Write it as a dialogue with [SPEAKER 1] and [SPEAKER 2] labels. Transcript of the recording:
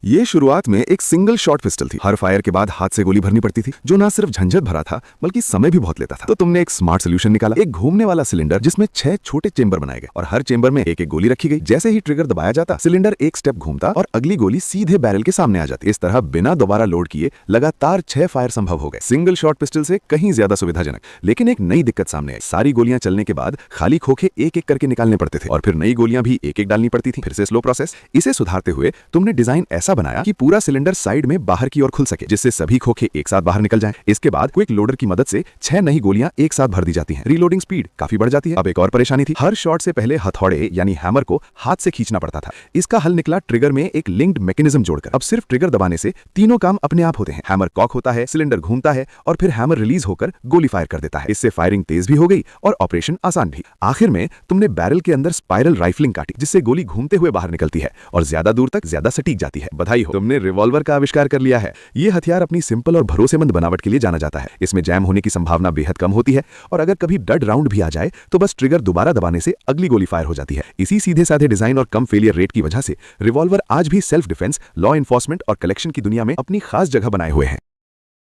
[SPEAKER 1] ये शुरुआत में एक सिंगल शॉट पिस्टल थी। हर फायर के बाद हाथ से गोली भरनी पड़ती थी, जो ना सिर्फ झंझट भरा था बल्कि समय भी बहुत लेता था। तो तुमने एक स्मार्ट सोल्यूशन निकाला, एक घूमने वाला सिलेंडर जिसमें 6 छोटे चेंबर बनाए गए और हर चेंबर में एक एक गोली रखी गई। जैसे ही ट्रिगर दबाया जाता, सिलेंडर एक स्टेप घूमता और अगली गोली सीधे बैरल के सामने आ जाती। इस तरह बिना दोबारा लोड किए लगातार 6 फायर संभव हो गए। सिंगल शॉट पिस्टल से कहीं ज्यादा सुविधाजनक। लेकिन एक नई दिक्कत सामने आई। सारी गोलियां चलने के बाद खाली खोखे एक एक करके निकालने पड़ते थे और फिर नई गोलियां भी एक एक डालनी पड़ती थी। फिर से स्लो प्रोसेस। इसे सुधारते हुए तुमने डिजाइन ऐसा बनाया कि पूरा सिलेंडर साइड में बाहर की ओर खुल सके, जिससे सभी खोखे एक साथ बाहर निकल जाएं। इसके बाद क्विक लोडर की मदद से 6 नई गोलियां एक साथ भर दी जाती हैं। रीलोडिंग स्पीड काफी बढ़ जाती है। अब एक और परेशानी थी, हर शॉट से पहले हथौड़े यानी हैमर को हाथ से खींचना पड़ता था। इसका हल निकला ट्रिगर में एक लिंक्ड मैकेनिज्म जोड़कर। अब सिर्फ ट्रिगर दबाने से तीनों काम अपने आप होते हैं। हैमर कॉक होता है, सिलेंडर घूमता है और फिर हैमर रिलीज होकर गोली फायर कर देता है। इससे फायरिंग तेज भी हो गई और ऑपरेशन आसान भी। आखिर में तुमने बैरल के अंदर स्पाइरल राइफलिंग काटी, जिससे गोली घूमते हुए बाहर निकलती है और ज्यादा दूर तक ज्यादा सटीक जाती है। बधाई हो, तुमने रिवॉल्वर का आविष्कार कर लिया है। ये हथियार अपनी सिंपल और भरोसेमंद बनावट के लिए जाना जाता है। इसमें जैम होने की संभावना बेहद कम होती है और अगर कभी डड राउंड भी आ जाए तो बस ट्रिगर दोबारा दबाने से अगली गोली फायर हो जाती है। इसी सीधे साधे डिजाइन और कम फेलियर रेट की वजह से रिवॉल्वर आज भी सेल्फ डिफेंस, लॉ एनफोर्समेंट और कलेक्शन की दुनिया में अपनी खास जगह बनाए हुए हैं।